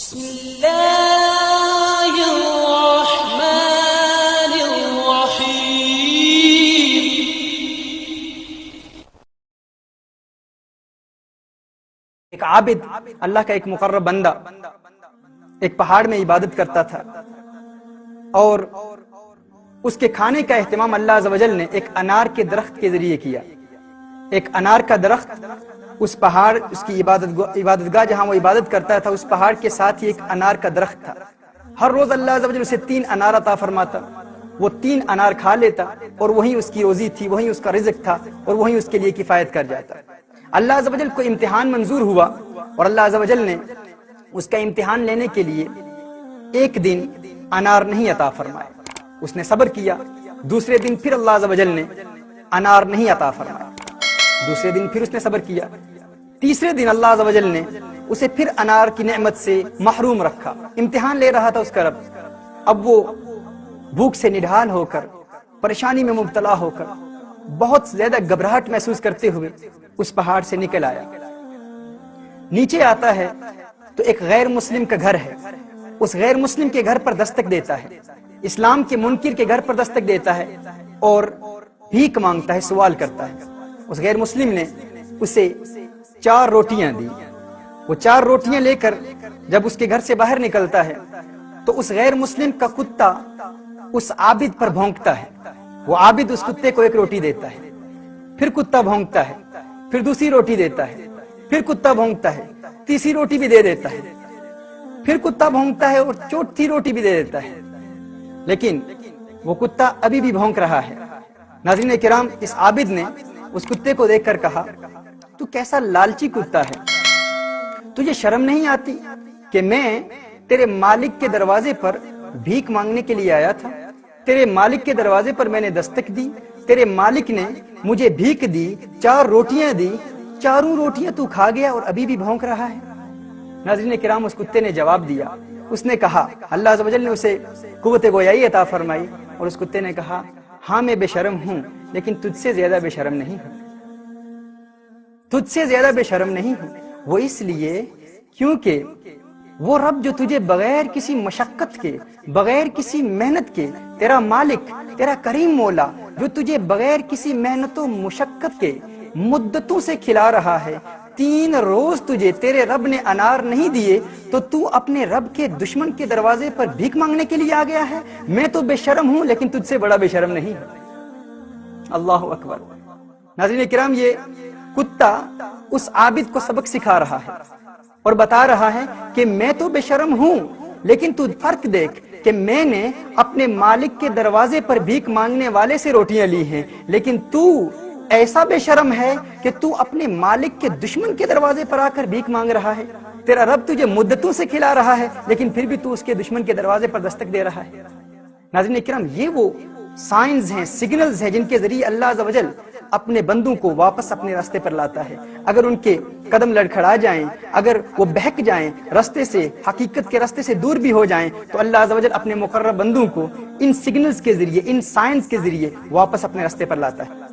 بسم اللہ الرحمن الرحیم۔ ایک عابد، اللہ کا ایک مقرب بندہ ایک پہاڑ میں عبادت کرتا تھا، اور اس کے کھانے کا اہتمام اللہ عز و جل نے ایک انار کے درخت کے ذریعے کیا۔ ایک انار کا درخت اس پہاڑ، اس کی عبادتگاہ جہاں وہ عبادت کرتا تھا، اس پہاڑ کے ساتھ ہی ایک انار کا درخت تھا۔ ہر روز اللہ عز و جل اسے 3 انار عطا فرماتا، وہ 3 انار کھا لیتا، اور وہی اس کی روزی تھی، وہی اس کا رزق تھا، اور وہی اس کے لیے کفایت کر جاتا۔ اللہ عز و جل کو امتحان منظور ہوا، اور اللہ عز و جل نے اس کا امتحان لینے کے لیے ایک دن انار نہیں عطا فرمایا۔ اس نے صبر کیا، دوسرے دن پھر اللہ عز و جل نے انار نہیں عطا فرمایا، دوسرے دن پھر اس نے صبر کیا، تیسرے دن اللہ عز و جل نے اسے پھر انار کی نعمت سے محروم رکھا۔ امتحان لے رہا تھا اس کا رب۔ اب وہ بھوک سے نڈھال ہو کر، پریشانی میں مبتلا ہو کر، بہت زیادہ گھبراہٹ محسوس کرتے ہوئے اس پہاڑ سے نکل آیا۔ نیچے آتا ہے تو ایک غیر مسلم کا گھر ہے، اس غیر مسلم کے گھر پر دستک دیتا ہے، اسلام کے منکر کے گھر پر دستک دیتا ہے، اور بھیک مانگتا ہے، سوال کرتا ہے۔ اس غیر مسلم نے اسے 4 روٹیاں دی۔ وہ 4 روٹیاں لے کر جب اس کے گھر سے باہر نکلتا ہے تو اس غیر مسلم کا کتا اس عابد پر بھونکتا ہے۔ وہ عابد اس کتے کو 1 روٹی دیتا ہے، پھر کتا بھونکتا ہے، پھر دوسری روٹی دیتا ہے، پھر کتا بھونکتا ہے، تیسری روٹی بھی دے دیتا ہے، پھر کتا بھونکتا ہے اور چوتھی روٹی بھی دے دیتا ہے، لیکن وہ کتا ابھی بھی بھونک رہا ہے۔ ناظرین کرام، اس عابد نے اس کتے کو دیکھ کر کہا، تو کیسا لالچی کتا ہے، تجھے شرم نہیں آتی کہ میں تیرے مالک کے دروازے پر بھیک مانگنے کے لیے آیا تھا، تیرے مالک کے دروازے پر میں نے دستک دی، تیرے مالک نے مجھے بھیک دی، 4 روٹیاں دی، 4 روٹیاں تو کھا گیا اور ابھی بھی بھونک رہا ہے۔ ناظرین کرام، اس کتے نے جواب دیا، اس نے کہا، اللہ عز و جل نے اسے قوت گویائی عطا فرمائی، اور اس کتے نے کہا، ہاں میں بے شرم ہوں، لیکن تجھ سے زیادہ بے شرم نہیں ہوں، تجھ سے زیادہ بے شرم نہیں ہوں۔ وہ اس لیے کیونکہ وہ رب جو تجھے بغیر کسی مشقت کے، بغیر کسی محنت کے، تیرا مالک، تیرا کریم مولا جو تجھے بغیر کسی محنت و مشقت کے مدتوں سے کھلا رہا ہے، 3 روز تجھے تیرے رب نے انار نہیں دیے تو تو اپنے رب کے دشمن کے دروازے پر بھیک مانگنے کے لیے آ گیا ہے۔ میں تو بے شرم ہوں، لیکن تجھ سے بڑا بے شرم نہیں ہوں۔ اللہ اکبر۔ ناظرین کرام، یہ کتا اس عابد کو سبق سکھا رہا ہے اور بتا رہا ہے کہ میں تو بے شرم ہوں، لیکن تو فرق دیکھ کہ میں نے اپنے مالک کے دروازے پر بھیک مانگنے والے سے روٹیاں لی ہیں، لیکن تو ایسا بے شرم ہے کہ تو اپنے مالک کے دشمن کے دروازے پر آ کر بھیک مانگ رہا ہے۔ تیرا رب تجھے مدتوں سے کھلا رہا ہے، لیکن پھر بھی تو اس کے دشمن کے دروازے پر دستک دے رہا ہے۔ ناظرین کرام، یہ وہ سائنز ہیں، سگنلز ہیں، جن کے ذریعے اللہ عز و جل اپنے بندوں کو واپس اپنے راستے پر لاتا ہے۔ اگر ان کے قدم لڑکھڑا جائیں، اگر وہ بہک جائیں، راستے سے، حقیقت کے راستے سے دور بھی ہو جائیں، تو اللہ عز و جل اپنے مقرب بندوں کو ان سگنلز کے ذریعے، ان سائنز کے ذریعے واپس اپنے راستے پر لاتا ہے۔